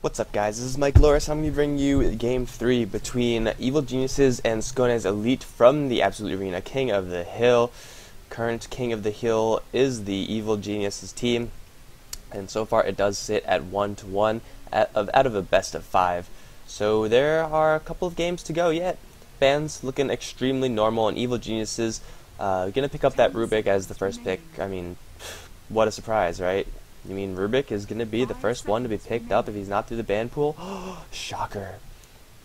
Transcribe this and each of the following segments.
What's up, guys? This is Mike Loris. I'm going to bring you Game 3 between Evil Geniuses and Skanes Elit from the Absolute Arena. King of the Hill. Current King of the Hill is the Evil Geniuses team, and so far it does sit at 1-1 out of a best of 5. So there are a couple of games to go yet. Bans looking extremely normal, and Evil Geniuses going to pick up that Rubik as the first pick. I mean, what a surprise, right? You mean Rubik is going to be the first one to be picked up if he's not through the ban pool? Shocker.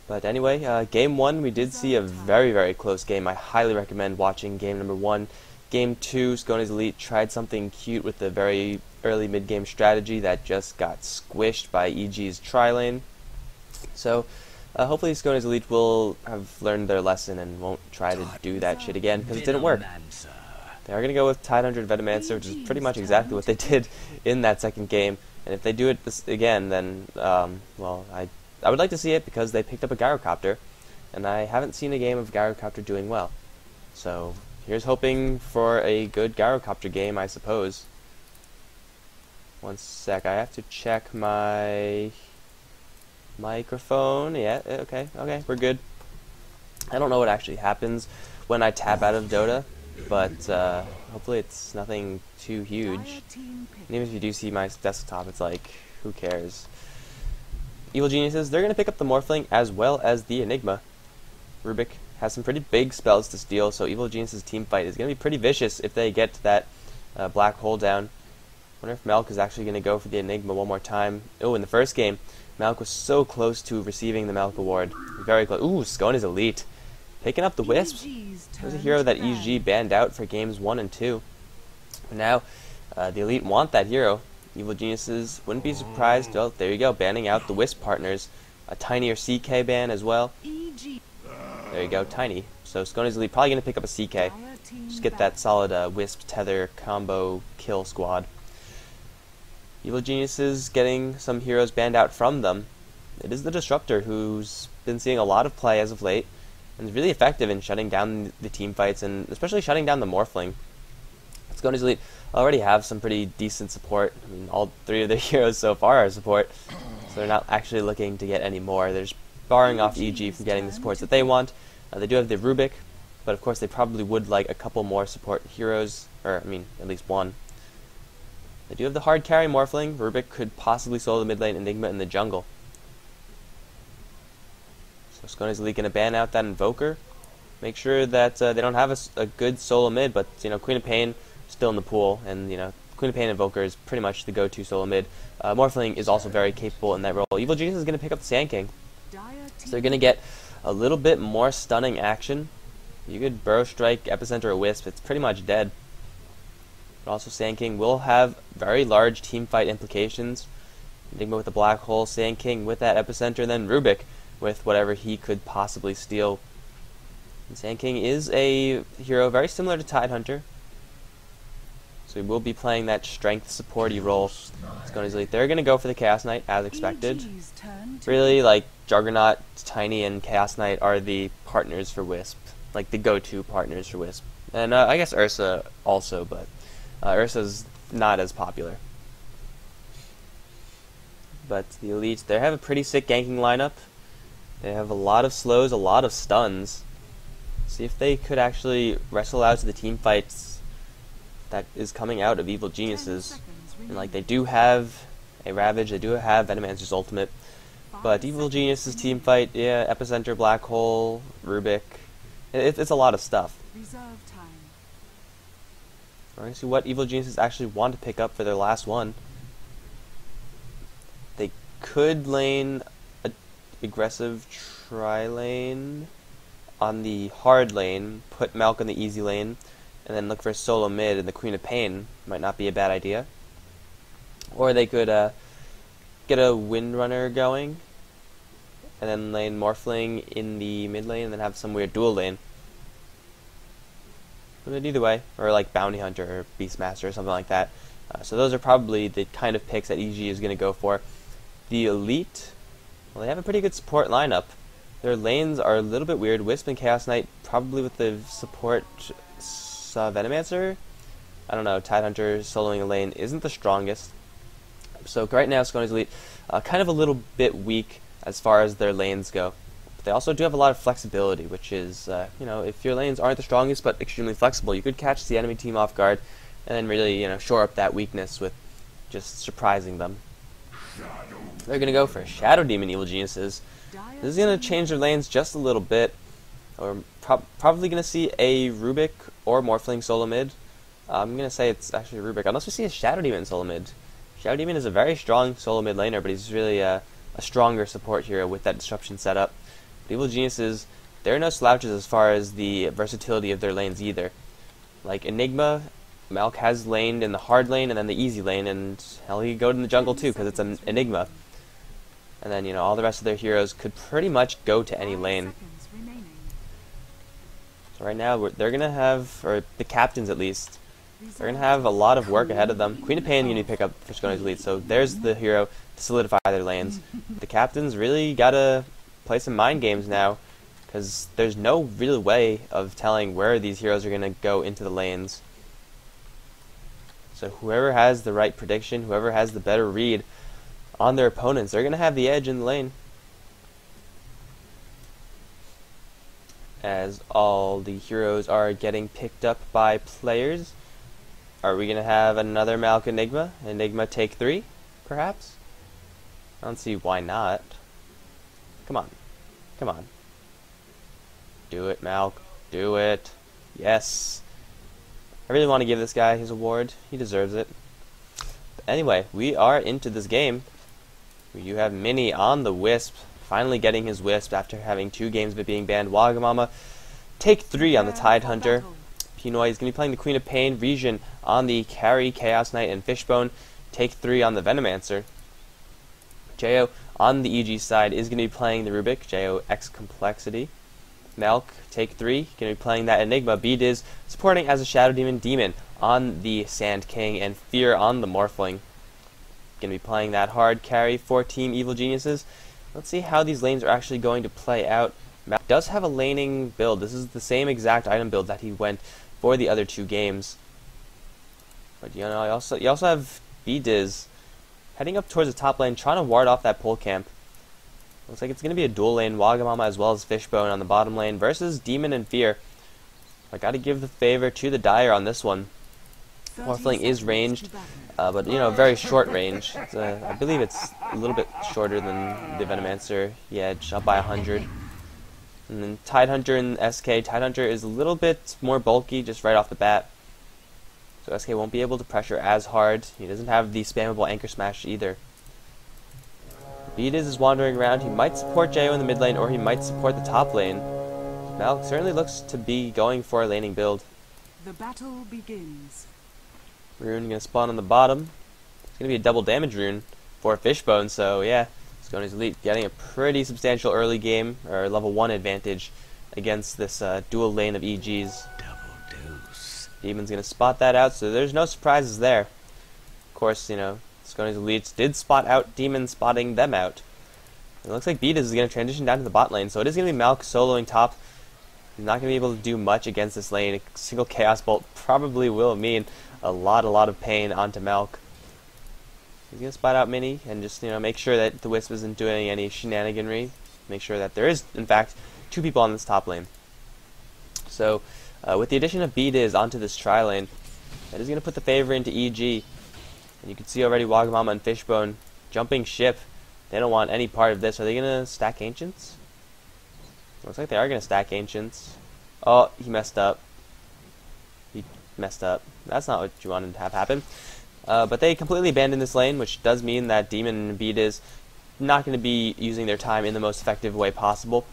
But anyway, Game 1, we did see a very, very close game. I highly recommend watching Game number 1. Game 2, Skanes Elit tried something cute with the very early mid-game strategy that just got squished by EG's tri-lane. So, hopefully Skanes Elit will have learned their lesson and won't try to do that shit again, because it didn't work. They are going to go with Tidehunter Venomancer, which is pretty much exactly what they did in that second game. And if they do it again, then, well, I would like to see it because they picked up a Gyrocopter, and I haven't seen a game of Gyrocopter doing well. So, here's hoping for a good Gyrocopter game, I suppose. One sec, I have to check my microphone. Yeah, okay, we're good. I don't know what actually happens when I tap out of Dota, but hopefully it's nothing too huge. And even if you do see my desktop, it's like, who cares? Evil Geniuses, they're going to pick up the Morphling as well as the Enigma. Rubik has some pretty big spells to steal, so Evil Geniuses' team fight is going to be pretty vicious if they get that black hole down. Wonder if Melk is actually going to go for the Enigma one more time. Oh, in the first game, Melk was so close to receiving the Melk award. Very close. Ooh, Skanes Elit. Picking up the Wisp. There's a hero that EG banned out for games 1 and 2. But now, the Elite want that hero. Evil Geniuses wouldn't be surprised. Oh, there you go, banning out the Wisp partners. A Tiny or CK ban as well. There you go, Tiny. So Skanes Elit probably going to pick up a CK. Just get that solid Wisp Tether combo kill squad. Evil Geniuses getting some heroes banned out from them. It is the Disruptor, who's been seeing a lot of play as of late, and is really effective in shutting down the team fights, and especially shutting down the Morphling. Skanes Elit already have some pretty decent support. I mean, all 3 of their heroes so far are support, so they're not actually looking to get any more. They're just barring off EG from getting the supports that they want. They do have the Rubik, but of course they probably would like a couple more support heroes, or I mean, at least one. They do have the hard carry Morphling. Rubik could possibly solo the mid lane Enigma in the jungle. So Skanes Elit going to ban out that Invoker. Make sure that they don't have a good solo mid, but you know, Queen of Pain still in the pool, and you know, Queen of Pain Invoker is pretty much the go-to solo mid. Morphling is also very capable in that role. Evil Genius is going to pick up the Sand King, so they're going to get a little bit more stunning action. You could Burrow Strike, Epicenter, or Wisp. It's pretty much dead. But also Sand King will have very large team fight implications. Enigma with the Black Hole, Sand King with that Epicenter, and then Rubik with whatever he could possibly steal. And Sand King is a hero very similar to Tidehunter, so he will be playing that strength supporty role. Skanes Elit, they're going to go for the Chaos Knight as expected. Really, like, Juggernaut, Tiny, and Chaos Knight are the partners for Wisp. Like, the go-to partners for Wisp. And I guess Ursa also, but Ursa's not as popular. But the Elite, they have a pretty sick ganking lineup. They have a lot of slows, a lot of stuns. See if they could actually wrestle out to the team fights that is coming out of Evil Geniuses. And like, they do have a Ravage, they do have Venomancer's ultimate, but Evil Geniuses team fight, yeah, Epicenter, Black Hole, Rubik, it's a lot of stuff. We're going to see what Evil Geniuses actually want to pick up for their last one. They could lane a aggressive tri-lane on the hard lane, put Malk on the easy lane, and then look for a solo mid, and the Queen of Pain might not be a bad idea. Or they could get a Windrunner going, and then lane Morphling in the mid lane, and then have some weird dual lane. But either way, or like Bounty Hunter or Beastmaster or something like that. So those are probably the kind of picks that EG is going to go for. The Elite, well, they have a pretty good support lineup. Their lanes are a little bit weird. Wisp and Chaos Knight probably with the support Venomancer. I don't know, Tidehunter soloing a lane isn't the strongest. So right now, Skanes Elite kind of a little bit weak as far as their lanes go. But they also do have a lot of flexibility, which is, you know, if your lanes aren't the strongest but extremely flexible, you could catch the enemy team off guard and then really, you know, shore up that weakness with just surprising them. They're going to go for Shadow Demon Evil Geniuses. This is going to change their lanes just a little bit. We're probably going to see a Rubik or Morphling solo mid. I'm going to say it's actually Rubik, unless we see a Shadow Demon solo mid. Shadow Demon is a very strong solo mid laner, but he's really a stronger support hero with that disruption setup. But Evil Geniuses, they're no slouches as far as the versatility of their lanes either. Like Enigma, Malk has laned in the hard lane and then the easy lane, and hell, he could go to the jungle too because it's an Enigma. And then, you know, all the rest of their heroes could pretty much go to any lane. So right now, they're going to have, or the captains at least, they're going to have a lot of work ahead of them. Queen of Pain, you need to pick up for Skanes Elite, so there's the hero to solidify their lanes. The captains really got to play some mind games now, because there's no real way of telling where these heroes are going to go into the lanes. So whoever has the right prediction, whoever has the better read on their opponents, they're going to have the edge in the lane. As all the heroes are getting picked up by players, are we going to have another Malk Enigma? Enigma take 3, perhaps? I don't see why not. Come on. Come on. Do it, Malk. Do it. Yes. I really want to give this guy his award. He deserves it. But anyway, we are into this game. You have Mini on the Wisp, finally getting his Wisp after having 2 games of it being banned. Wagamama take 3 on the Tidehunter. Pinoy is going to be playing the Queen of Pain. Region on the Carry, Chaos Knight, and Fishbone take 3 on the Venomancer. Jo on the EG side is going to be playing the Rubik, Jo X Complexity. Malk take 3, going to be playing that Enigma. B-Diz supporting as a Shadow Demon on the Sand King, and Fear on the Morphling. Going to be playing that hard carry for Team Evil Geniuses. Let's see how these lanes are actually going to play out. Malk does have a laning build. This is the same exact item build that he went for the other 2 games. But you know, you also have B-Diz heading up towards the top lane, trying to ward off that pole camp. Looks like it's going to be a dual lane, Wagamama as well as Fishbone on the bottom lane versus Demon and Fear. I got to give the favor to the Dire on this one. Morphling is ranged, but you know, very short range. I believe it's a little bit shorter than the Venomancer. Yeah, up by 100. And then Tidehunter and SK. Tidehunter is a little bit more bulky just right off the bat. So SK won't be able to pressure as hard. He doesn't have the spammable Anchor Smash either. B-Diz is wandering around. He might support Jo in the mid lane, or he might support the top lane. Malk certainly looks to be going for a laning build. The battle begins. Rune going to spawn on the bottom. It's going to be a double damage rune for Fishbone, so yeah. Skanes Elite getting a pretty substantial early game, or level 1 advantage against this dual lane of EGs. Demon's going to spot that out, so there's no surprises there. Of course, you know, Skanes Elite did spot out Demon spotting them out. It looks like B-Diz is going to transition down to the bot lane, so it is going to be Malk soloing top. He's not going to be able to do much against this lane. A single Chaos Bolt probably will mean a lot of pain onto Malk. He's going to spot out Mini and just, you know, make sure that the Wisp isn't doing any shenaniganry. Make sure that there is, in fact, 2 people on this top lane. So, with the addition of B-Diz onto this tri-lane, that is going to put the favor into EG. And you can see already Wagamama and Fishbone jumping ship. They don't want any part of this. Are they going to stack Ancients? Looks like they are going to stack Ancients. Oh, he messed up. He messed up. That's not what you wanted to have happen. But they completely abandoned this lane, which does mean that Demon and B-Diz not going to be using their time in the most effective way possible.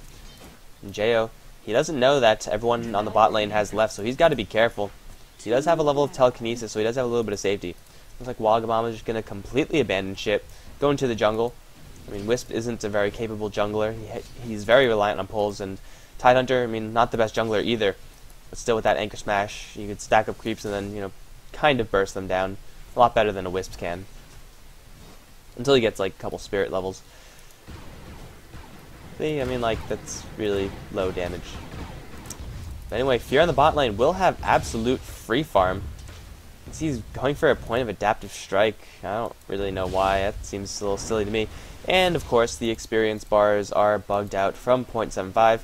And Jo, he doesn't know that everyone on the bot lane has left, so he's got to be careful. He does have a level of telekinesis, so he does have a little bit of safety. Looks like Wagamama is just going to completely abandon ship, go into the jungle. I mean, Wisp isn't a very capable jungler. He's very reliant on pulls, and Tidehunter, I mean, not the best jungler either. But still, with that Anchor Smash, you could stack up creeps and then, you know, kind of burst them down. A lot better than a Wisp can. Until he gets, like, a couple spirit levels. See, I mean, like, that's really low damage. But anyway, Fear on the bot lane will have absolute free farm. He's going for a point of adaptive strike. I don't really know why. That seems a little silly to me. And of course, the experience bars are bugged out from 0.75.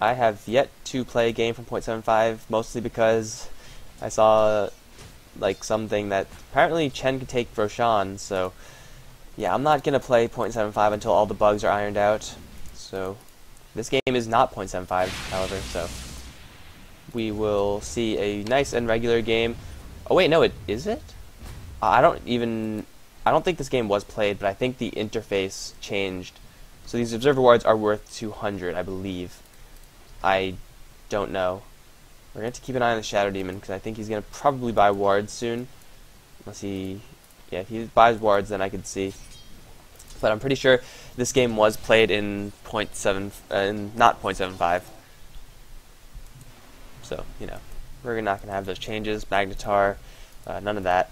I have yet to play a game from 0.75, mostly because I saw like something that apparently Chen can take Roshan. So yeah, I'm not gonna play 0.75 until all the bugs are ironed out. So this game is not 0.75, however. So we will see a nice and regular game. Oh wait, no, is it? I don't think this game was played, but I think the interface changed. So these observer wards are worth 200, I believe. I don't know. We're going to have to keep an eye on the Shadow Demon, because I think he's going to probably buy wards soon. Unless he... yeah, if he buys wards, then I could see. But I'm pretty sure this game was played in not 0.75. So, you know, we're not going to have those changes. Magnetar, none of that.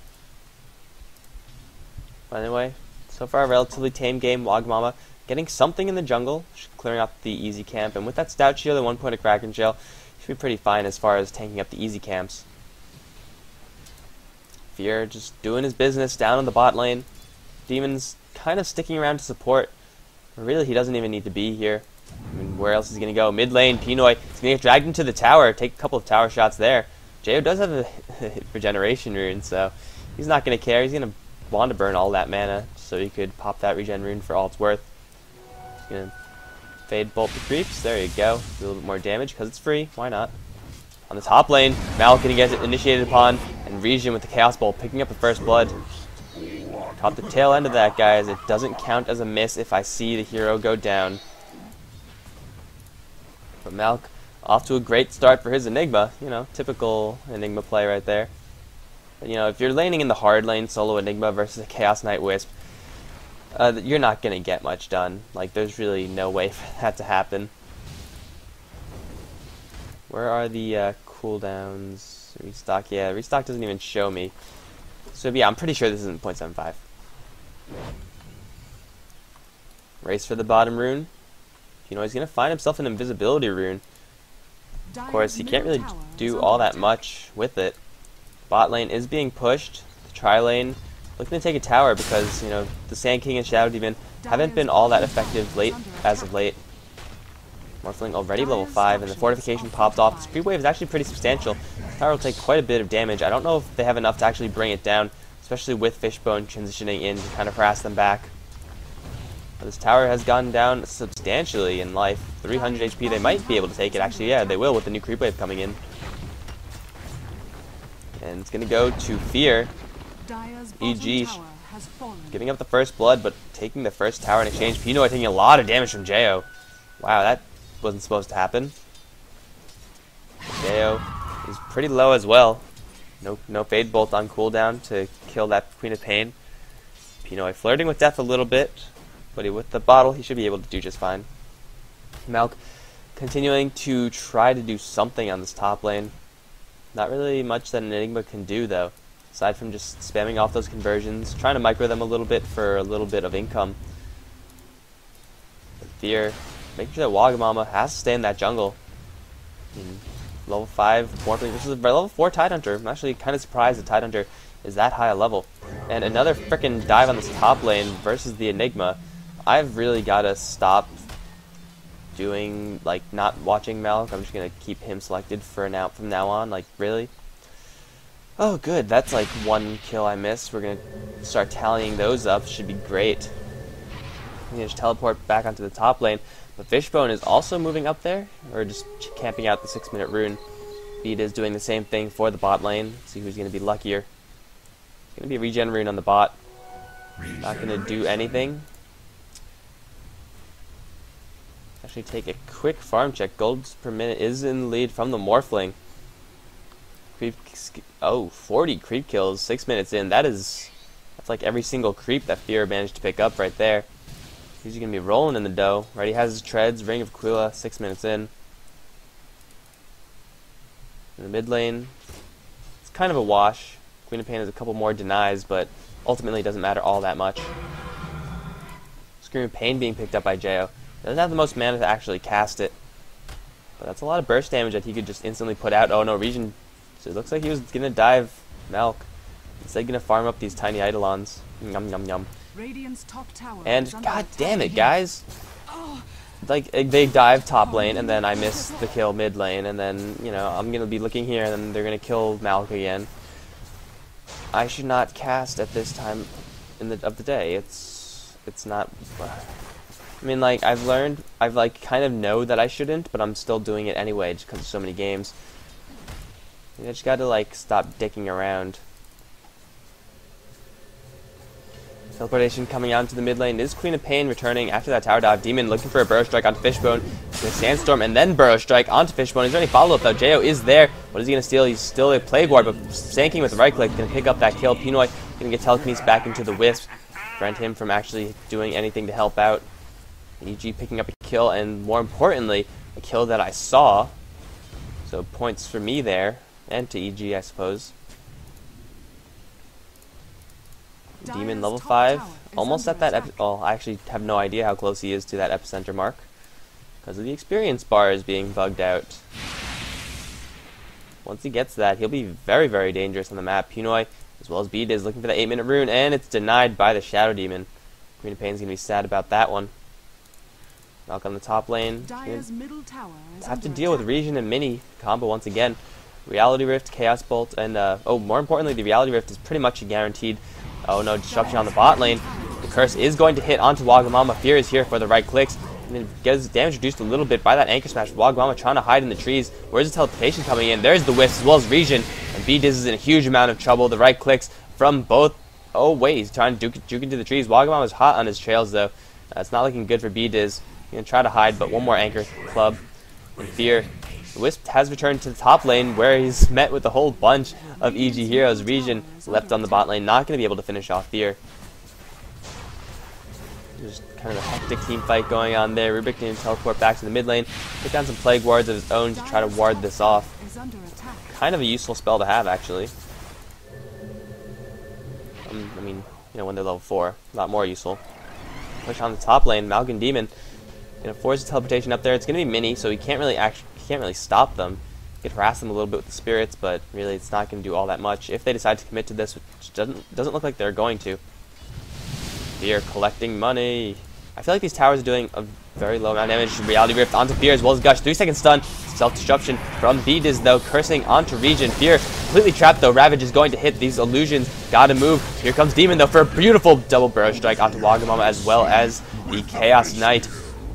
But anyway, so far a relatively tame game. Wagamama getting something in the jungle, clearing up the easy camp. And with that Stout Shield and 1 point of Kraken Shell, should be pretty fine as far as tanking up the easy camps. Fear just doing his business down in the bot lane. Demon's kind of sticking around to support. Really, he doesn't even need to be here. I mean, where else is he going to go? Mid lane, Pinoy. He's going to get dragged into the tower. Take a couple of tower shots there. Jo does have a regeneration rune, so he's not going to care. He's going to want to burn all that mana so he could pop that regen rune for all it's worth. He's going to fade bolt the creeps. There you go. Do a little bit more damage because it's free. Why not? On the top lane, Mal going to get initiated upon, and Regen with the Chaos Bolt picking up the first blood. Caught the tail end of that, guys. It doesn't count as a miss if I see the hero go down. But Malk off to a great start for his Enigma. You know, typical Enigma play right there. But, you know, if you're laning in the hard lane, solo Enigma versus a Chaos Knight Wisp, you're not going to get much done. Like, there's really no way for that to happen. Where are the cooldowns? Restock? Yeah, restock doesn't even show me. So yeah, I'm pretty sure this isn't 0.75. Race for the bottom rune. You know, he's going to find himself an invisibility rune. Of course, he can't really do all that much with it. Bot lane is being pushed. The tri lane looking to take a tower because, you know, the Sand King and Shadow Demon haven't been all that effective as of late. Morphling already level 5, and the fortification popped off. The speed wave is actually pretty substantial. This tower will take quite a bit of damage. I don't know if they have enough to actually bring it down, especially with Fishbone transitioning in to kind of harass them back. But this tower has gone down substantially in life. 300 HP, they might be able to take it. Actually, yeah, they will with the new creep wave coming in. And it's going to go to Fear. EG giving up the first blood, but taking the first tower in exchange. Pinoy taking a lot of damage from Jo. Wow, that wasn't supposed to happen. Jo is pretty low as well. No Fade Bolt on cooldown to kill that Queen of Pain. Pinoy flirting with death a little bit, but with the bottle, he should be able to do just fine. Malk continuing to try to do something on this top lane. Not really much that an Enigma can do, though, aside from just spamming off those conversions, trying to micro them a little bit for a little bit of income. But Fear making sure that Wagamama has to stay in that jungle. Level 5 Morphling versus a level 4 Tidehunter. I'm actually kind of surprised the Tidehunter is that high a level. And another frickin' dive on this top lane versus the Enigma. I've really got to stop doing, like, not watching Malk. I'm just going to keep him selected from now on. Like, really? Oh, good. That's like one kill I missed. We're going to start tallying those up. Should be great. I'm going to just teleport back onto the top lane. But Fishbone is also moving up there, or just camping out the 6-minute rune. Beat is doing the same thing for the bot lane. Let's see who's going to be luckier. It's going to be a regen rune on the bot. Not going to do anything. Actually take a quick farm check. Golds per minute is in the lead from the Morphling. 40 creep kills, 6 minutes in. That's like every single creep that Fear managed to pick up right there. He's going to be rolling in the dough. Already has his treads, Ring of Aquila, 6 minutes in. In the mid lane, it's kind of a wash. Queen of Pain has a couple more denies, but ultimately it doesn't matter all that much. Scream of Pain being picked up by Jo. Doesn't have the most mana to actually cast it. But that's a lot of burst damage that he could just instantly put out. Oh no, Regen. So it looks like he was going to dive Milk. Instead gonna farm up these tiny Eidolons. Yum yum yum. Radiant's top tower And is under god attack. damn it, guys! Like, they dive top lane, and then I miss the kill mid lane, and then, you know, I'm gonna be looking here, and then they're gonna kill Malk again. I should not cast at this time of the day. It's not... I mean, like, I've like, kind of know that I shouldn't, but I'm still doing it anyway, just because of so many games. I just gotta, like, stop dicking around. Teleportation coming out into the mid lane is Queen of Pain returning after that tower dive. Demon looking for a Burrow Strike onto Fishbone. He's gonna Sandstorm and then Burrow Strike onto Fishbone. Is there any follow-up though? Jo is there. What is he gonna steal? He's still a Plague Ward, but Sanking with the right click. Gonna pick up that kill. Pinoy gonna get telekinesis back into the Wisp. Prevent him from actually doing anything to help out. EG picking up a kill, and more importantly, a kill that I saw. So points for me there, and to EG, I suppose. Demon level 5, almost at that, well, I actually have no idea how close he is to that epicenter mark, because of the experience bars being bugged out. Once he gets that, he'll be very, very dangerous on the map. Pinoy, as well as Beat, is looking for the 8-minute rune, and it's denied by the Shadow Demon. Queen of Pain's going to be sad about that one. Knock on the top lane. Have to deal with Regen and Mini combo once again. Reality Rift, Chaos Bolt, and, oh, more importantly, the Reality Rift is pretty much a guaranteed. Oh no, disruption on the bot lane. The curse is going to hit onto Wagamama. Fear is here for the right clicks. And then gets damage reduced a little bit by that anchor smash. Wagamama trying to hide in the trees. Where's the teleportation coming in? There's the Wisp as well as Regen. And B-Diz is in a huge amount of trouble. The right clicks from both. Oh wait, he's trying to juke into the trees. Wagamama's hot on his trails though. It's not looking good for B-Diz. He's going to try to hide, but one more anchor club. And Fear. The Wisp has returned to the top lane where he's met with a whole bunch of EG heroes. Regen left on the bot lane, not going to be able to finish off Fear. There's kind of a hectic team fight going on there. Rubik can teleport back to the mid lane, put down some Plague Wards of his own to try to ward this off. Kind of a useful spell to have, actually. I mean, you know, when they're level 4, a lot more useful. Push on the top lane, Malkin Demon gonna force the teleportation up there. It's gonna be mini, so he can't really stop them. He could harass them a little bit with the spirits, but really it's not gonna do all that much if they decide to commit to this, which doesn't look like they're going to. Fear collecting money. I feel like these towers are doing a very low amount of damage. Reality Rift onto Fear as well as Gush. 3-second stun. Self-destruction from B-Diz though, cursing onto Regen. Fear completely trapped though. Ravage is going to hit these illusions. Gotta move. Here comes Demon though for a beautiful double Burrow Strike onto Wagamama as well as the Chaos Knight.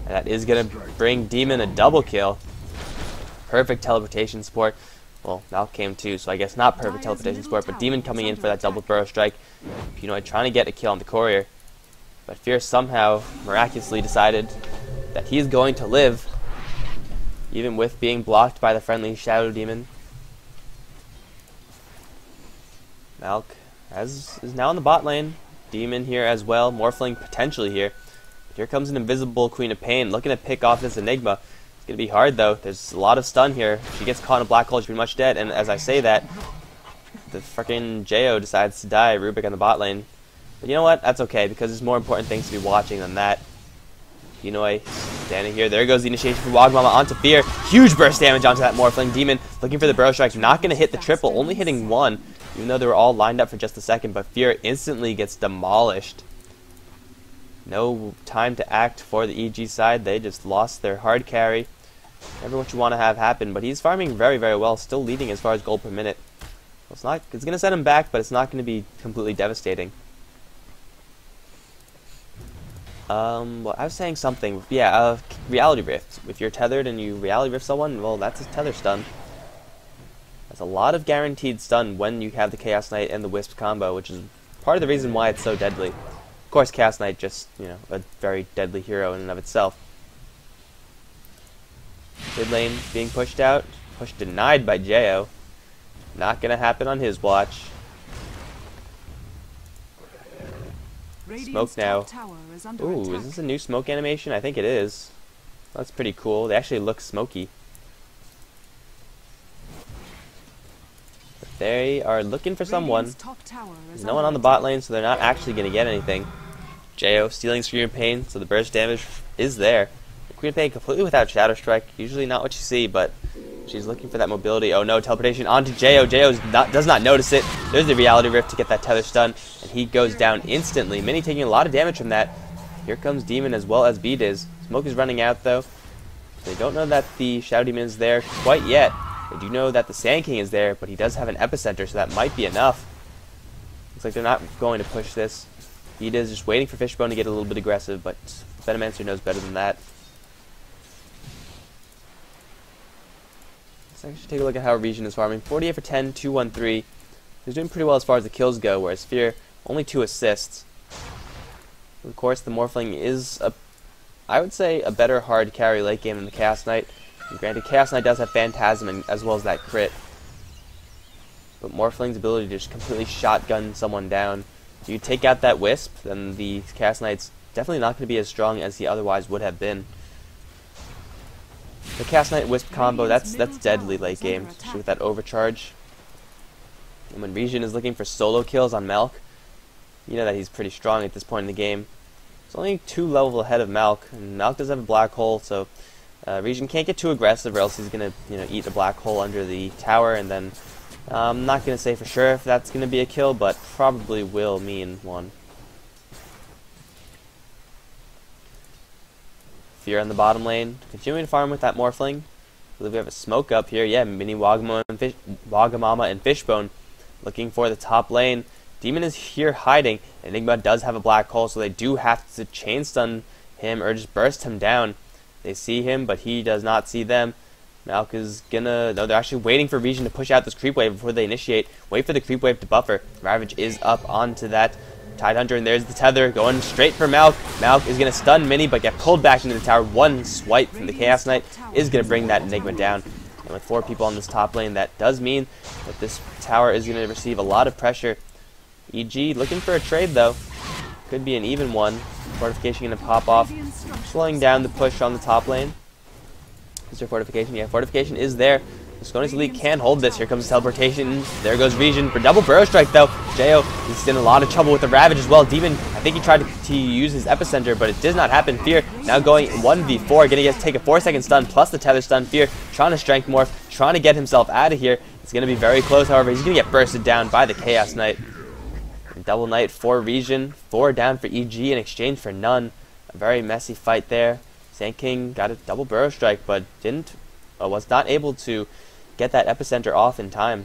And that is going to bring Demon a double kill. Perfect teleportation support. Well, Malk came too, so I guess not perfect teleportation support, but Demon coming in for that double Burrow Strike. Pinoy trying to get a kill on the courier. But Fear somehow miraculously decided that he is going to live, even with being blocked by the friendly Shadow Demon. Malk is now in the bot lane. Demon here as well. Morphling potentially here. Here comes an invisible Queen of Pain, looking to pick off this Enigma. It's going to be hard, though. There's a lot of stun here. If she gets caught in a black hole, she's pretty much dead. And as I say that, the freaking Jo decides to die, Rubik on the bot lane. But you know what? That's okay, because there's more important things to be watching than that. Pinoy standing here. There goes the initiation for Wagamama onto Fear. Huge burst damage onto that Morphling. Demon looking for the Burrow Strike. Not going to hit the triple, only hitting one, even though they were all lined up for just a second. But Fear instantly gets demolished. No time to act for the EG side. They just lost their hard carry. Never what you want to have happen, but he's farming very, very well, still leading as far as gold per minute. It's going to set him back, but it's not going to be completely devastating. Well, I was saying something. Yeah, Reality Rift. If you're tethered and you Reality Rift someone, well, that's a tether stun. That's a lot of guaranteed stun when you have the Chaos Knight and the Wisp combo, which is part of the reason why it's so deadly. Of course, Chaos Knight just, you know, a very deadly hero in and of itself. Mid lane being pushed out. Push denied by Jo. Not going to happen on his watch. Smoke now. Ooh, is this a new smoke animation? I think it is. That's pretty cool. They actually look smoky. They are looking for someone. There's no one on the bot lane, so they're not actually going to get anything. Jo stealing Scream of Pain, so the burst damage is there. The Queen of Pain completely without Shadow Strike. Usually not what you see, but She's looking for that mobility. Oh no, teleportation onto Jo. Jo does not notice it. There's the reality rift to get that tether stun, and he goes down instantly. Mini taking a lot of damage from that. Here comes Demon as well as Beat is. Smoke is running out though. They don't know that the Shadow Demon is there quite yet. They do know that the Sand King is there, but he does have an epicenter, so that might be enough. Looks like they're not going to push this. Beat is just waiting for Fishbone to get a little bit aggressive, but Venomancer knows better than that. Let's actually take a look at how Region is farming. 48 for 10, 213. He's doing pretty well as far as the kills go, whereas Fear, only 2 assists. Of course, the Morphling is, I would say, a better hard carry late game than the Chaos Knight. And granted, Chaos Knight does have Phantasm as well as that crit. But Morphling's ability to just completely shotgun someone down. If you take out that Wisp, then the Chaos Knight's definitely not going to be as strong as he otherwise would have been. The Chaos Knight Wisp combo, that's deadly late game, especially with that overcharge. And when Region is looking for solo kills on Malk, you know that he's pretty strong at this point in the game. He's only 2 levels ahead of Malk, and Malk does have a black hole, so Region can't get too aggressive, or else he's gonna eat a black hole under the tower, and then I'm not gonna say for sure if that's gonna be a kill, but probably will mean one. Fear on the bottom lane, continuing to farm with that Morphling. I believe we have a smoke up here. Yeah, Mini Wagamama and Fishbone looking for the top lane. Demon is here hiding. Enigma does have a black hole, so they do have to chain stun him or just burst him down. They see him, but he does not see them. Malk is gonna... No, they're actually waiting for Region to push out this creep wave before they initiate. Wait for the creep wave to buffer. Ravage is up onto that Tidehunter, and there's the tether going straight for Malk. Malk is going to stun Mini, but get pulled back into the tower. One swipe from the Chaos Knight is going to bring that Enigma down. And with 4 people on this top lane, that does mean that this tower is going to receive a lot of pressure. EG looking for a trade, though. Could be an even one. Fortification going to pop off, slowing down the push on the top lane. Is there fortification? Yeah, fortification is there. Skanes Elit can hold this. Here comes teleportation. There goes Region for double burrow strike though. Jo is in a lot of trouble with the Ravage as well. Demon, I think he tried to use his epicenter, but it does not happen. Fear now going 1v4, gonna take a 4-second stun plus the tether stun. Fear trying to strength morph, trying to get himself out of here. It's gonna be very close, however. He's gonna get bursted down by the Chaos Knight. And double Knight for Region, 4 down for EG in exchange for none. A very messy fight there. Sand King got a double burrow strike, but was not able to get that epicenter off in time.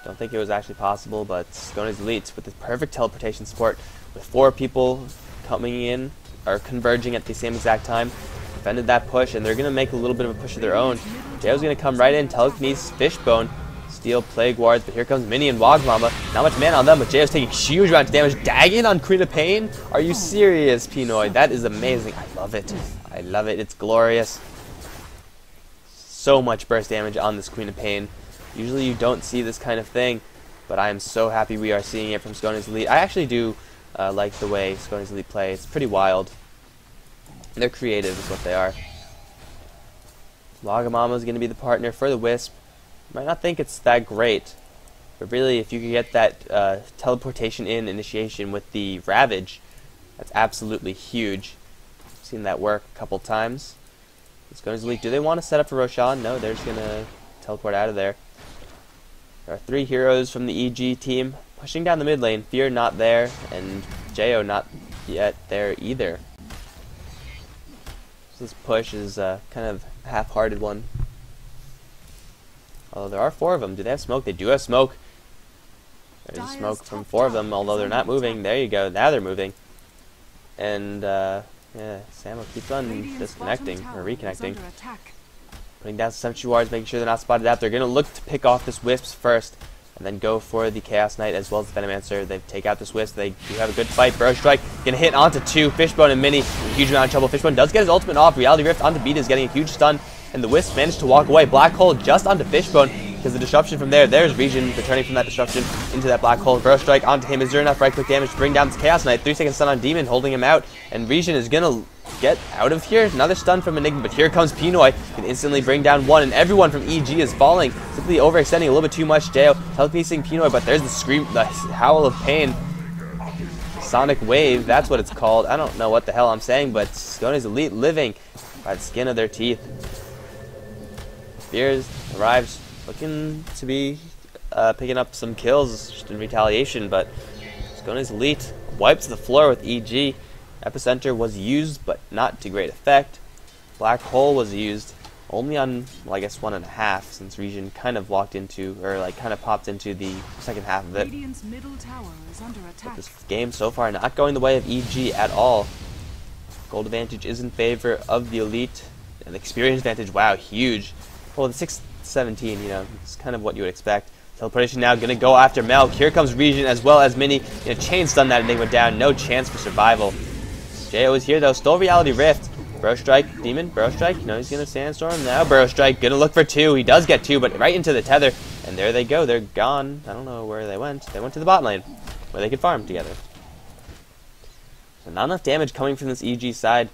Don't think it was actually possible, but Skanes Elit with the perfect teleportation support, with 4 people coming in or converging at the same exact time, defended that push, and they're going to make a little bit of a push of their own. Jo's going to come right in, telekinesis, Fishbone, steal Plague Wards, but here comes Mini and Wagamama. Not much mana on them, but Jo's taking huge amounts of damage. Dagging on Queen of Pain? Are you serious, Pinoy? That is amazing. I love it. I love it. It's glorious. So much burst damage on this Queen of Pain. Usually you don't see this kind of thing, but I am so happy we are seeing it from Skanes Elit. I actually do like the way Skanes Elit play. It's pretty wild. They're creative is what they are. Wagamama is going to be the partner for the Wisp. You might not think it's that great, but really if you could get that teleportation in initiation with the Ravage, that's absolutely huge. I've seen that work a couple times. Skanes Elit, do they want to set up for Roshan? No, they're just going to teleport out of there. There are 3 heroes from the EG team pushing down the mid lane. Fear not there, and Jo not yet there either. So this push is kind of a half-hearted one. Although there are 4 of them. Do they have smoke? They do have smoke. There's smoke from 4 of them, although they're not moving. There you go. Now they're moving. And yeah, Samo keeps on disconnecting, or reconnecting. Putting down some sentry wards, making sure they're not spotted out. They're going to look to pick off this Wisps first, and then go for the Chaos Knight as well as the Venomancer. They take out this Wisp. They do have a good fight. Burrow Strike going to hit onto 2. Fishbone and Mini, huge amount of trouble. Fishbone does get his ultimate off. Reality Rift onto Beat is getting a huge stun, and the Wisp managed to walk away. Black Hole just onto Fishbone, because the disruption from there's Region returning from that disruption into that black hole. Burrow Strike onto him. Is there enough right click damage to bring down this Chaos Knight? 3-second stun on Demon, holding him out, and Region is gonna get out of here. Another stun from Enigma, but here comes Pinoy, can instantly bring down 1, and everyone from EG is falling, simply overextending a little bit too much. Jo telekinesing Pinoy, but there's the scream, the howl of pain. Sonic Wave, that's what it's called. I don't know what the hell I'm saying, but Skanes Elit living by the skin of their teeth. Spears arrives, looking to be picking up some kills just in retaliation, but Skanes Elit wipes the floor with EG. Epicenter was used, but not to great effect. Black Hole was used only on, well, I guess 1.5, since Region kind of walked into, or like kind of popped into the second half of it. Radiant's middle tower is under attack. But this game so far not going the way of EG at all. Gold advantage is in favor of the Elite, and the experience advantage, wow, huge. Well, the 6-17, you know, it's kind of what you would expect. Teleportation now going to go after Melk. Here comes Region as well as Mini. You know, chain stun that Enigma down. No chance for survival. Jo is here though. Stole Reality Rift. Burrow Strike, Demon, Burrow Strike. You know, he's going to Sandstorm now. Burrow Strike, going to look for 2. He does get 2, but right into the tether. And there they go. They're gone. I don't know where they went. They went to the bot lane, where they could farm together. So not enough damage coming from this EG side.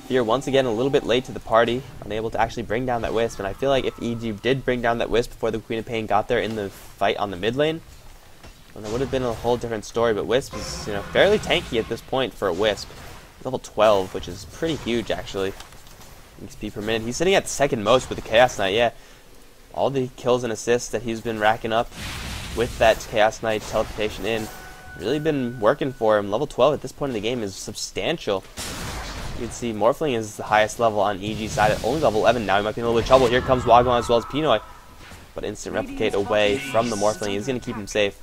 Fear once again a little bit late to the party, unable to actually bring down that Wisp. And I feel like if EG did bring down that Wisp before the Queen of Pain got there in the fight on the mid lane, well, that would have been a whole different story. But Wisp is, you know, fairly tanky at this point for a Wisp. Level 12, which is pretty huge actually. XP per minute. He's sitting at second most with the Chaos Knight. Yeah, all the kills and assists that he's been racking up with that Chaos Knight teleportation in really been working for him. Level 12 at this point in the game is substantial. You can see Morphling is the highest level on EG side at only level 11. Now he might be in a little bit of trouble. Here comes Wagwan as well as Pinoy, but instant replicate away from the Morphling. He's going to keep him safe.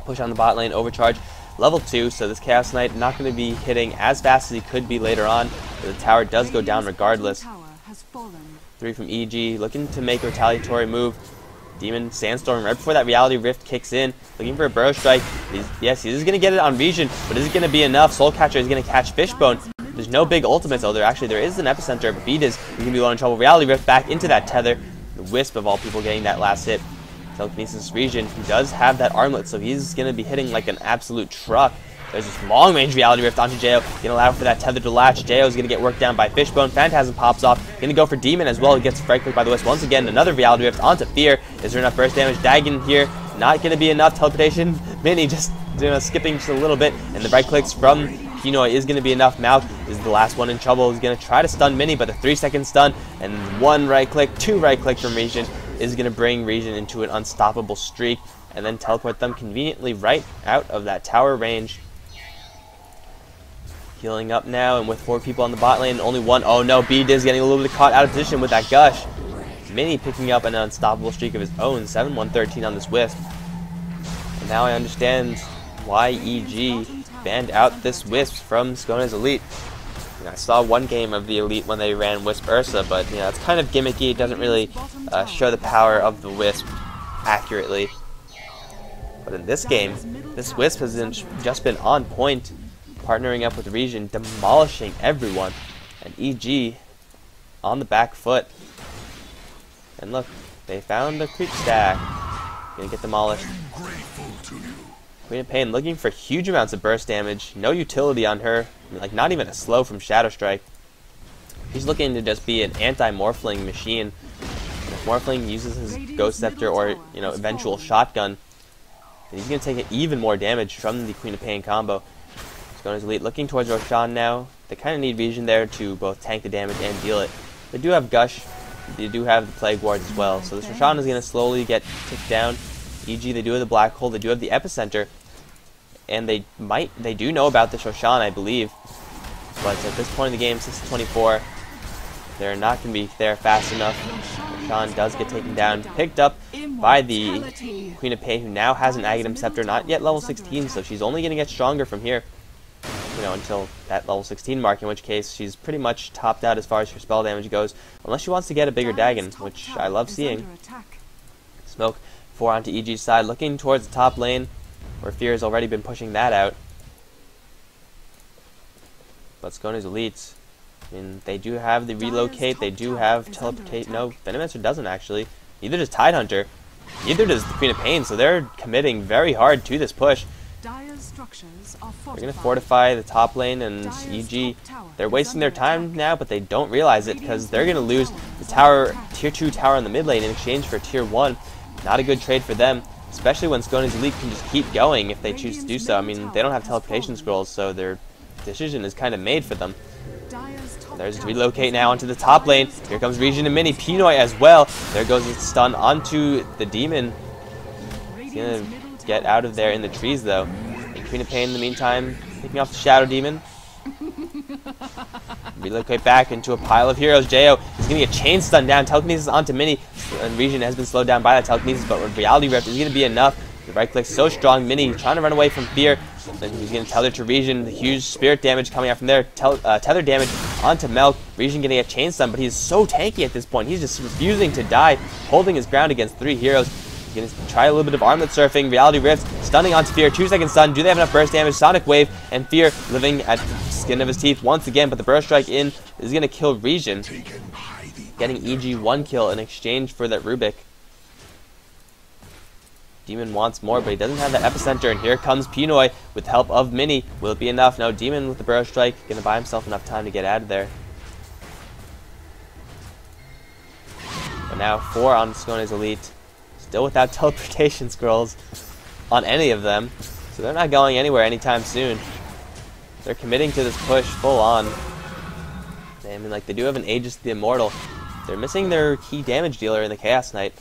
Push on the bot lane, overcharge. Level 2, so this Chaos Knight not going to be hitting as fast as he could be later on, but the tower does go down regardless. 3 from EG, looking to make a retaliatory move. Demon Sandstorm right before that Reality Rift kicks in, looking for a Burrow Strike. Yes, he is going to get it on Region, but is it going to be enough? Soul Catcher is going to catch Fishbone. There's no big ultimates, though. There is an Epicenter, but Beat is going to be low in trouble. Reality Rift back into that tether. The Wisp of all people getting that last hit. Telekinesis Region, he does have that armlet, so he's going to be hitting like an absolute truck. There's this long-range Reality Rift onto Jo. Going to allow for that tether to latch. Jo is going to get worked down by Fishbone. Phantasm pops off. Going to go for Demon as well. He gets right clicked by the Wisp. Once again, another Reality Rift onto Fear. Is there enough burst damage? Dagon here. Not going to be enough. Teleportation. Mini just, you know, skipping just a little bit. And the right clicks from Pinoy is going to be enough. Malk is the last one in trouble. He's going to try to stun Mini, but a 3-second stun and 1 right click, 2 right clicks from Region is going to bring Region into an unstoppable streak and then teleport them conveniently right out of that tower range. Healing up now, and with 4 people on the bot lane, only 1. Oh no, B-Diz getting a little bit caught out of position with that Gush. Mini picking up an unstoppable streak of his own, 7-1-13 on this Wisp. And now I understand why EG banned out this Wisp from Skanes Elite. I saw one game of the Elite when they ran Wisp Ursa, but you know, it's kind of gimmicky. It doesn't really show the power of the Wisp accurately. But in this game, this Wisp has just been on point, partnering up with Region, demolishing everyone, and EG on the back foot. And look, they found the creep stack. Gonna get demolished. Queen of Pain looking for huge amounts of burst damage. No utility on her. I mean, like, not even a slow from Shadow Strike. He's looking to just be an anti-Morphling machine. And if Morphling uses his Ghost Scepter or, you know, eventual shotgun, then he's going to take even more damage from the Queen of Pain combo. Skanes Elite looking towards Roshan now. They kind of need Region there to both tank the damage and deal it. They do have Gush. They do have the Plague Ward as well. So this Roshan is going to slowly get ticked down. E.g., they do have the Black Hole, they do have the Epicenter, and they do know about this Roshan, I believe. But at this point in the game, 6-24, they're not going to be there fast enough. Roshan does get taken down, picked up by the Queen of Pain, who now has an Aghanim Scepter, not yet level 16, so she's only going to get stronger from here, you know, until that level 16 mark, in which case she's pretty much topped out as far as her spell damage goes, unless she wants to get a bigger Dagon, which I love seeing. Smoke 4 onto EG's side, looking towards the top lane, where Fear has already been pushing that out. But Skanes Elite, I mean, they do have the relocate, they do have teleportate. No, Venomancer doesn't actually. Neither does Tidehunter. Neither does the Queen of Pain, so they're committing very hard to this push. They're going to fortify the top lane, and EG, they're wasting their time now, but they don't realize it because they're going to lose the tower, tier 2 tower in the mid lane in exchange for tier 1. Not a good trade for them, especially when Skanes Elite can just keep going if they choose to do so. I mean, they don't have teleportation scrolls, so their decision is kind of made for them. Dire's top There's tower relocate is now under onto the top attack. lane. Here comes Regen and Mini. Pinoy as well. There goes the stun onto the demon. He's Radiant's gonna middle get tower out of is there in under the trees attack. though. And Queen of Pain in the meantime, picking off the Shadow Demon. Relocate back into a pile of heroes. Jo is gonna get chain stun down. Telekinesis onto Mini. And Regen has been slowed down by that telekinesis, but Reality Rift is gonna be enough. The right click so strong. Mini trying to run away from fear. Then he's going to tether to Regen. The huge spirit damage coming out from there. Tether damage onto Melk. Regen getting a chain stun, but he's so tanky at this point. He's just refusing to die, holding his ground against 3 heroes. He's going to try a little bit of armlet surfing. Reality Rift stunning onto Fear. 2-second stun. Do they have enough burst damage? Sonic Wave and Fear living at the skin of his teeth once again, but the burst strike in is going to kill Regen. Getting EG 1 kill in exchange for that Rubik. Demon wants more, but he doesn't have that epicenter, and here comes Pinoy with help of Mini. Will it be enough? No, Demon with the Burrow Strike, gonna buy himself enough time to get out of there. But now 4 on Skanes Elite, still without teleportation scrolls on any of them, so they're not going anywhere anytime soon. They're committing to this push full on. I mean, like, they do have an Aegis the Immortal. They're missing their key damage dealer in the Chaos Knight.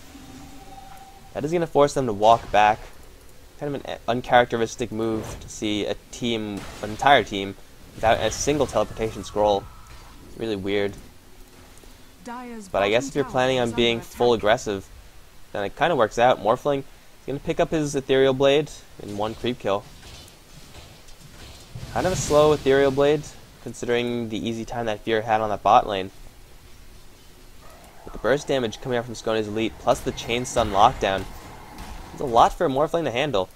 That is going to force them to walk back. Kind of an uncharacteristic move to see a team, an entire team, without a single teleportation scroll. It's really weird. But I guess if you're planning on being full aggressive, then it kind of works out. Morphling is going to pick up his Ethereal Blade in 1 creep kill. Kind of a slow Ethereal Blade, considering the easy time that Fear had on that bot lane. With the burst damage coming out from Skanes Elite, plus the chain stun lockdown, it's a lot for Morphling to handle.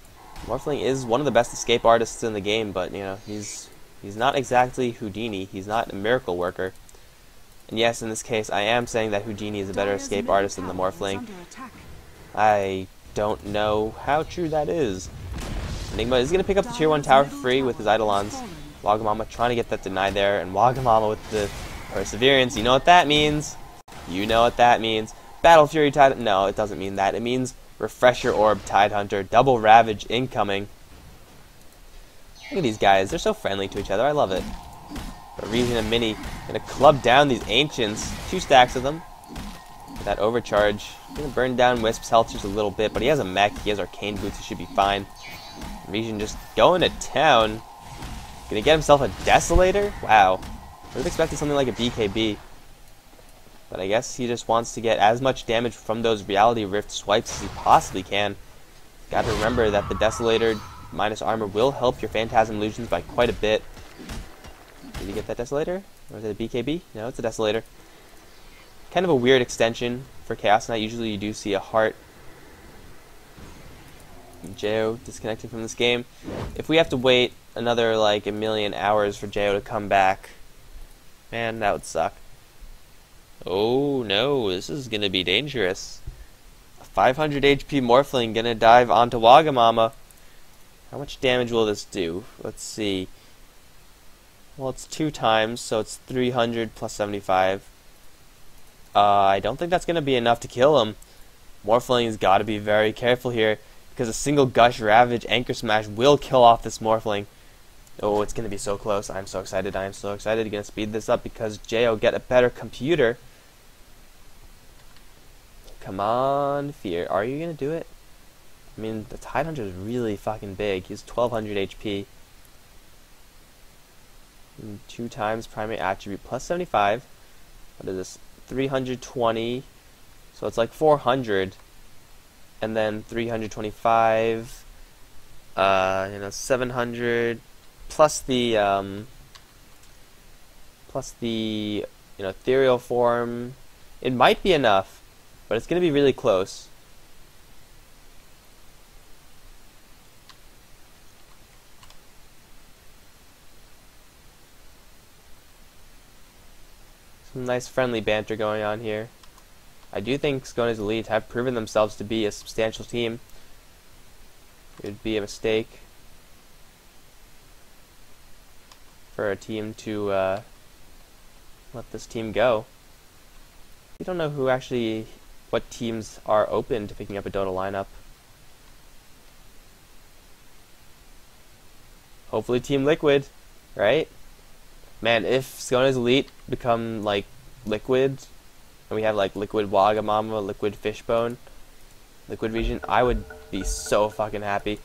Morphling is one of the best escape artists in the game, but you know he's not exactly Houdini. He's not a miracle worker. And yes, in this case, I am saying that Houdini is a better escape artist than the Morphling. I don't know how true that is. Enigma is going to pick up the tier 1 tower for free with his Eidolons. Wagamama trying to get that denied there, and Wagamama with the Perseverance. You know what that means? You know what that means. Battle Fury Tide... No, it doesn't mean that. It means Refresher Orb Tidehunter. Double Ravage incoming. Look at these guys. They're so friendly to each other. I love it. But Regen and Mini going to club down these Ancients. 2 stacks of them. With that overcharge. Going to burn down Wisp's health just a little bit. But he has a mech. He has Arcane Boots. He should be fine. Regen just going to town. Going to get himself a Desolator? Wow. I would have expected something like a BKB. But I guess he just wants to get as much damage from those Reality Rift swipes as he possibly can. Got to remember that the Desolator minus armor will help your Phantasm Illusions by quite a bit. Did you get that Desolator? Or is it a BKB? No, it's a Desolator. Kind of a weird extension for Chaos Knight. Usually you do see a heart. Jo disconnected from this game. If we have to wait another like a million hours for Jo to come back, man, that would suck. Oh no, this is gonna be dangerous. A 500 HP Morphling gonna dive onto Wagamama. How much damage will this do? Let's see. Well, it's 2 times, so it's 300 plus 75. I don't think that's gonna be enough to kill him. Morphling's gotta be very careful here, because a single Gush, Ravage, Anchor Smash will kill off this Morphling. Oh, it's gonna be so close. I'm so excited. I am so excited. Gonna speed this up because Jo get a better computer. Come on, Fear. Are you going to do it? I mean, the Tidehunter is really fucking big. He's 1200 HP. And 2 times primary attribute plus 75. What is this? 320. So it's like 400. And then 325. 700. Plus the ethereal form. It might be enough. But it's going to be really close. Some nice friendly banter going on here. I do think Skanes Elite have proven themselves to be a substantial team. It would be a mistake for a team to let this team go. We don't know who actually... what teams are open to picking up a Dota lineup. Hopefully Team Liquid, right? Man, if Skanes Elite become like liquid, and we have like liquid Wagamama, liquid Fishbone, liquid Region, I would be so fucking happy.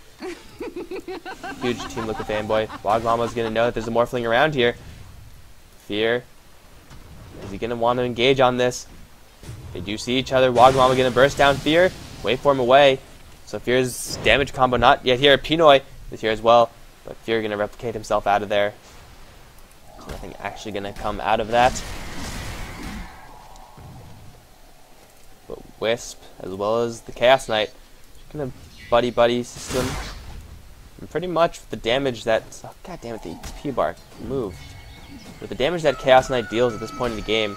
Huge Team Liquid fanboy. Wagamama's gonna know that there's a Morphling around here. Fear. Is he gonna want to engage on this? They do see each other. Wagamama gonna burst down Fear. Waveform away. So Fear's damage combo not yet here. Pinoy is here as well. But Fear gonna replicate himself out of there. There's nothing actually gonna come out of that. But Wisp, as well as the Chaos Knight, gonna buddy system. And pretty much with the damage that... Oh, God damn it, the XP bar moved. With the damage that Chaos Knight deals at this point in the game,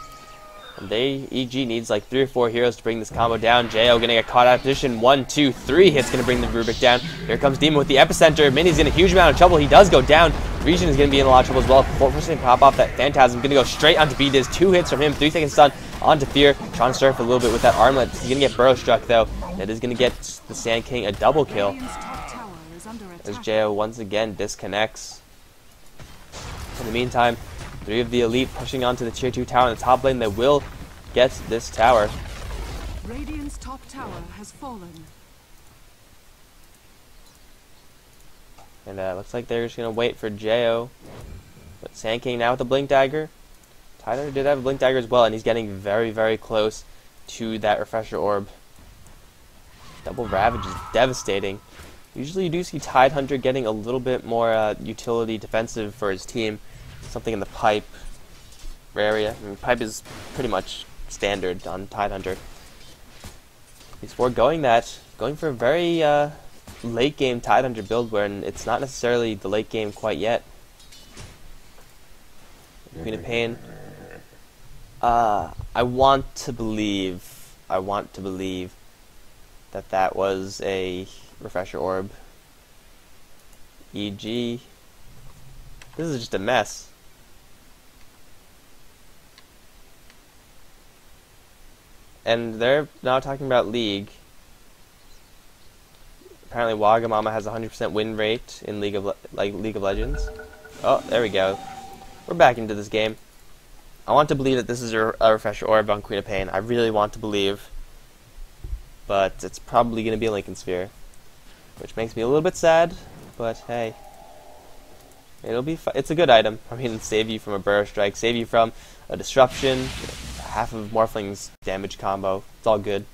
and EG needs like 3 or 4 heroes to bring this combo down. Jo gonna get caught out of position. 1, 2, 3 hits gonna bring the Rubik down. Here comes Demon with the epicenter. Mini's in a huge amount of trouble. He does go down. Region is gonna be in a lot of trouble as well. Forcing to pop off that Phantasm. Gonna go straight onto B-Diz. 2 hits from him. 3-second stun onto Fear. Trying to surf a little bit with that armlet. He's gonna get burrow struck though. That is gonna get the Sand King a double kill. As Jo once again disconnects. In the meantime, 3 of the Elite pushing onto the tier 2 tower in the top lane. They will get this tower. Radiant's top tower has fallen. And looks like they're just going to wait for Jo. But Sand King now with the Blink Dagger. Tidehunter did have a Blink Dagger as well, and he's getting very close to that Refresher Orb. Double Ravage is devastating. Usually you do see Tidehunter getting a little bit more utility defensive for his team. Something in the pipe area. I mean, pipe is pretty much standard on Tidehunter. He's foregoing that, going for a very late game Tidehunter build where it's not necessarily the late game quite yet. Queen of Pain. I want to believe that that was a Refresher Orb. EG. This is just a mess. And they're now talking about League. Apparently Wagamama has a 100% win rate in League of Legends. Oh, there we go. We're back into this game. I want to believe that this is a Refresher Orb on Queen of Pain. I really want to believe. But it's probably going to be a Lincoln Sphere. Which makes me a little bit sad. But hey. It'll be it's a good item. I mean, save you from a Burrow Strike, save you from a Disruption, half of Morphling's damage combo. It's all good.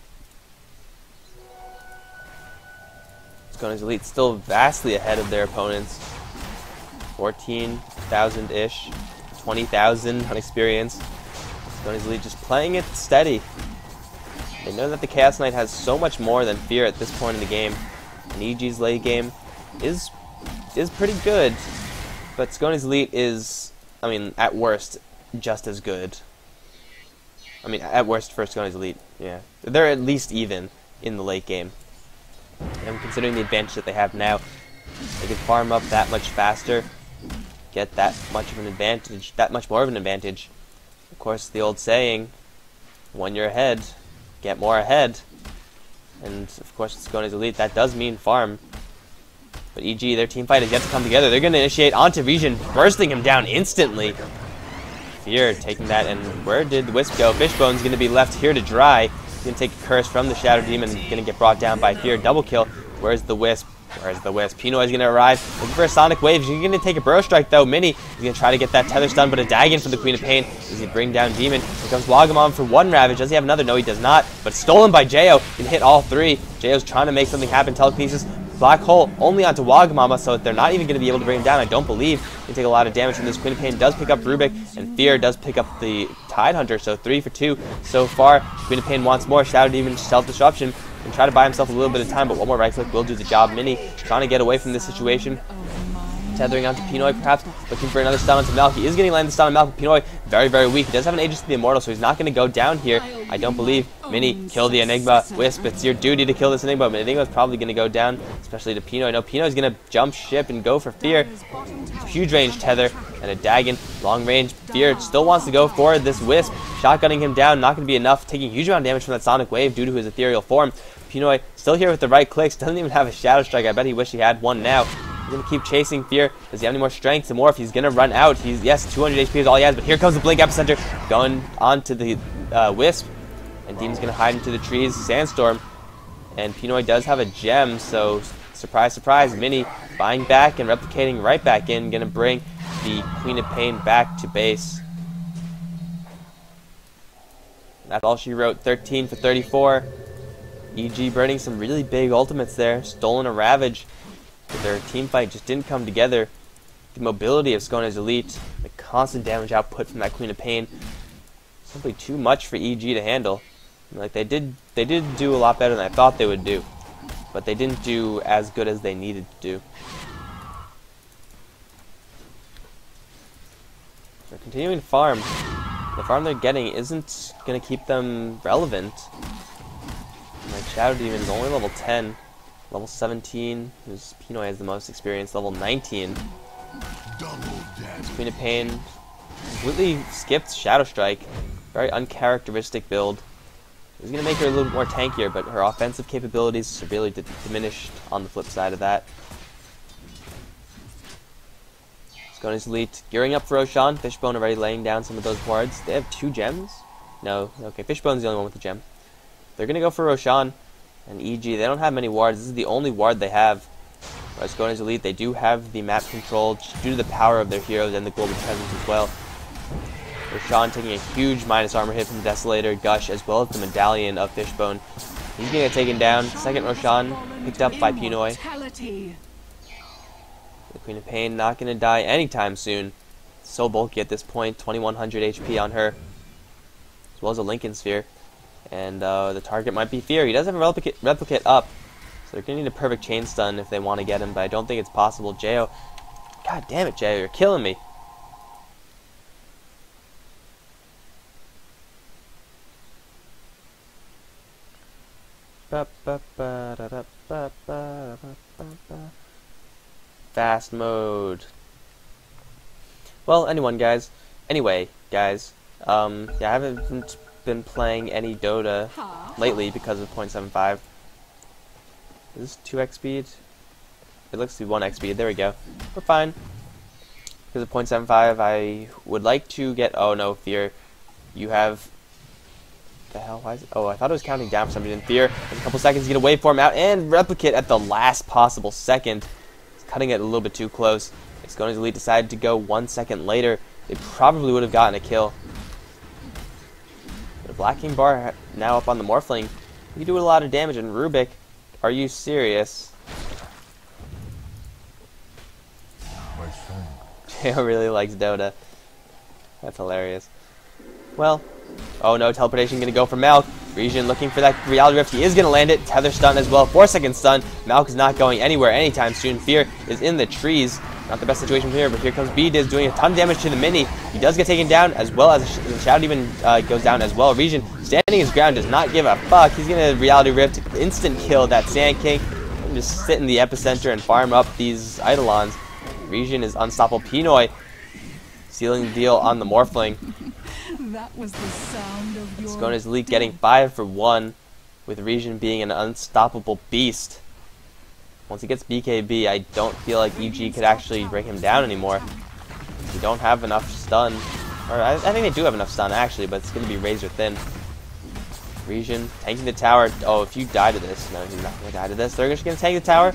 Skanes Elite still vastly ahead of their opponents. 14,000-ish, 20,000 on experience. Skanes Elite just playing it steady. They know that the Chaos Knight has so much more than Fear at this point in the game. And EG's late game is pretty good. But Skanes Elite is, I mean, at worst, just as good. I mean, at worst for Skanes Elite, yeah. They're at least even in the late game. And considering the advantage that they have now, they can farm up that much faster, get that much of an advantage, that much more of an advantage. Of course, the old saying, when you're ahead, get more ahead. And, of course, Skanes Elite, that does mean farm. But EG, their team fight has yet to come together. They're going to initiate onto Region, bursting him down instantly. Fear taking that, and where did the Wisp go? Fishbone's going to be left here to dry. He's going to take a curse from the Shadow Demon, going to get brought down by Fear. Double kill. Where's the Wisp? Where's the Wisp? Pinoy is going to arrive, looking for a Sonic Wave. He's going to take a Burrow Strike, though. Mini is going to try to get that Tether stun, but a Dagon from the Queen of Pain. He's going to bring down Demon. Here comes Wagamon for 1 Ravage. Does he have another? No, he does not. But stolen by Jo. Can hit all 3. Jo's trying to make something happen. Telekinesis. Black Hole only onto Wagamama, so they're not even going to be able to bring him down, I don't believe. They take a lot of damage from this. Queen of Pain does pick up Rubik, and Fear does pick up the Tidehunter, so 3 for 2 so far. Queen of Pain wants more. Shadow Demon, self-disruption, and try to buy himself a little bit of time, but one more right click will do the job. Mini trying to get away from this situation. Tethering onto Pinoy, perhaps, looking for another stun onto Malk. He is getting landed stun on Malk. Pinoy, very weak. He does have an Aegis to the Immortal, so he's not going to go down here, I don't believe. Mini, kill the Enigma. Wisp, it's your duty to kill this Enigma, but Enigma's probably going to go down, especially to Pinoy. No, Pinoy's going to jump ship and go for Fear. Huge range Tether and a Dagon. Long range. Fear still wants to go for this Wisp. Shotgunning him down, not going to be enough. Taking huge amount of damage from that Sonic Wave due to his ethereal form. Pinoy still here with the right clicks. Doesn't even have a Shadow Strike. I bet he wished he had one now. He's gonna keep chasing Fear. Does he have any more strength to morph? He's gonna run out. Yes, 200 HP is all he has, but here comes the Blink Epicenter going onto the Wisp. And Demon's gonna hide into the trees. Sandstorm. And Pinoy does have a gem, so surprise, surprise. Mini buying back and replicating right back in. Gonna bring the Queen of Pain back to base. That's all she wrote. 13 for 34. EG burning some really big ultimates there. Stolen a Ravage. But their team fight just didn't come together. The mobility of Skanes Elite, the constant damage output from that Queen of Pain, simply too much for EG to handle. Like they did do a lot better than I thought they would do, but they didn't do as good as they needed to do. They're continuing to farm. The farm they're getting isn't going to keep them relevant. My Shadow Demon is only level 10. Level 17, whose Pinoy has the most experience. Level 19. Queen of Pain completely skipped Shadow Strike. Very uncharacteristic build. It was going to make her a little bit more tankier, but her offensive capabilities severely diminished on the flip side of that. Skanes Elite gearing up for Roshan. Fishbone already laying down some of those wards. They have 2 gems? No. Okay, Fishbone's the only one with the gem. They're going to go for Roshan and EG. They don't have many wards. This is the only ward they have. Whereas Skanes Elite, they do have the map control due to the power of their heroes and the global presence as well. Roshan taking a huge minus armor hit from the Desolator, Gush, as well as the Medallion of Fishbone. He's going to get taken down. Second Roshan picked up by Pinoy. The Queen of Pain not going to die anytime soon. So bulky at this point, 2100 HP on her, as well as a Lincoln Sphere. And the target might be Fear. He does have a replicate up, so they're going to need a perfect chain stun if they want to get him, but I don't think it's possible. Jo, god damn it, Jo, you're killing me. Fast mode. Well, anyway, guys, yeah, I haven't been playing any Dota lately because of 0.75. Is this 2x speed? It looks to be 1x speed. There we go. We're fine. Because of 0.75, I would like to get... Oh no, Fear. You have... The hell? Why is it? Oh, I thought it was counting down for some reason. Fear. In a couple seconds, get a waveform out and replicate at the last possible second. It's cutting it a little bit too close. If Skanes Elite decided to go 1 second later, they probably would have gotten a kill. The Black King bar now up on the Morphling. You do a lot of damage, and Rubik, are you serious? Jo really likes Dota. That's hilarious. Well, oh no, teleportation gonna go for Malk. Region looking for that Reality Rift. He is gonna land it. Tether stun as well. 4-second stun. Malk is not going anywhere anytime soon. Fear is in the trees. Not the best situation here, but here comes B-Diz doing a ton of damage to the Mini. He does get taken down, as well as the Shadow Demon goes down as well. Region standing his ground, does not give a fuck. He's gonna Reality Rift, instant kill that Sand King, and just sit in the epicenter and farm up these Eidolons. Region is unstoppable. Pinoy sealing the deal on the Morphling. That was the sound of your Skanes Elite getting 5 for 1, with Region being an unstoppable beast. Once he gets BKB, I don't feel like EG could actually bring him down anymore. We don't have enough stun. Or I think they do have enough stun, actually, but it's going to be razor thin. Region tanking the tower. Oh, if you die to this. No, he's not going to die to this. They're just going to tank the tower.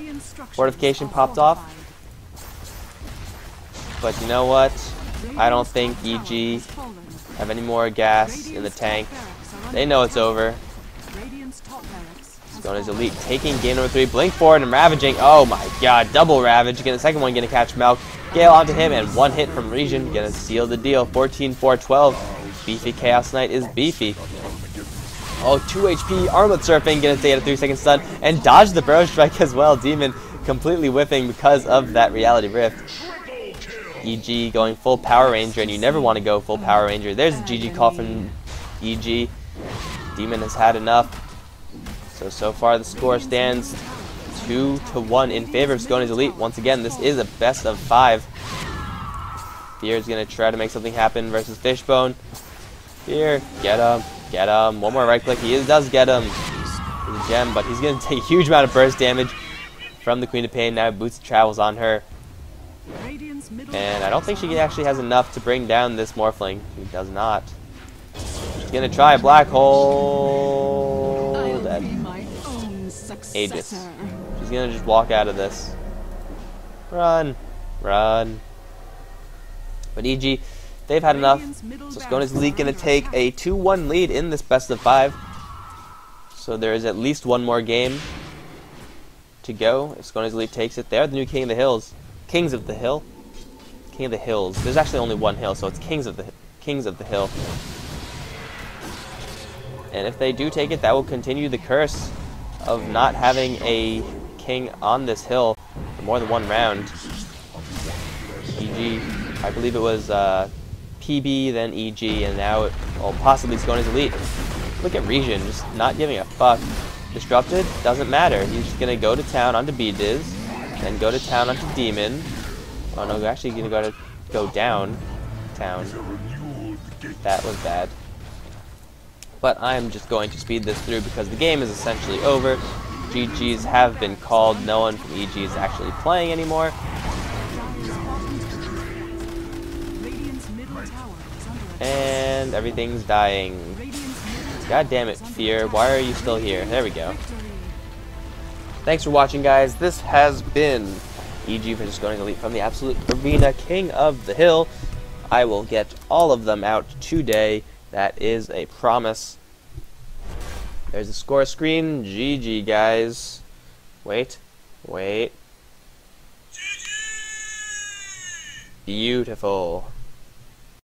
Fortification popped off. But you know what? I don't think EG have any more gas in the tank. They know it's over. Skanes Elite taking game number 3. Blink forward and ravaging. Oh my god, double ravage. Again, the second one gonna catch Malk. Gale onto him and 1 hit from Region. Gonna seal the deal. 14-4-12. Beefy Chaos Knight is beefy. Oh, 2 HP. Armlet surfing. Gonna stay at a 3-second stun. And dodge the Burrow Strike as well. Demon completely whiffing because of that Reality Rift. EG going full Power Ranger, and you never want to go full Power Ranger. There's a GG call from EG. Demon has had enough. So far the score stands 2-1 in favor of Skanes Elite. Once again, this is a best of 5. Fear is going to try to make something happen versus Fishbone. Fear, get him, get him. One more right click, he does get him. He's a gem, but he's going to take a huge amount of burst damage. from the Queen of Pain. Now Boots of Travel's on her. And I don't think she actually has enough to bring down this Morphling. She does not. She's gonna try Black Hole. Dead. Aegis. She's gonna just walk out of this. Run. Run. But EG, they've had enough. So Skanes Elite gonna take a 2-1 lead in this best of 5. So there is at least one more game to go. If Skanes Elite takes it, they're the new King of the Hills. Kings of the Hill. King of the Hills. There's actually only one hill, so it's Kings of the Hill. And if they do take it, that will continue the curse of not having a king on this hill for more than one round. EG, I believe it was PB, then EG, and now possibly Skanes Elite. Look at Region, just not giving a fuck. Disrupted, doesn't matter. He's just gonna go to town onto B-Diz, then go to town onto Demon. Oh no, we're actually gonna go down town. That was bad. But I'm just going to speed this through because the game is essentially over. GGs have been called. No one from EG is actually playing anymore. And everything's dying. God damn it, Fear. Why are you still here? There we go. Thanks for watching, guys. This has been EG versus Skanes Elite from the Absolute Arena, King of the Hill. I will get all of them out today. That is a promise. There's the score screen. GG, guys. Wait. Beautiful.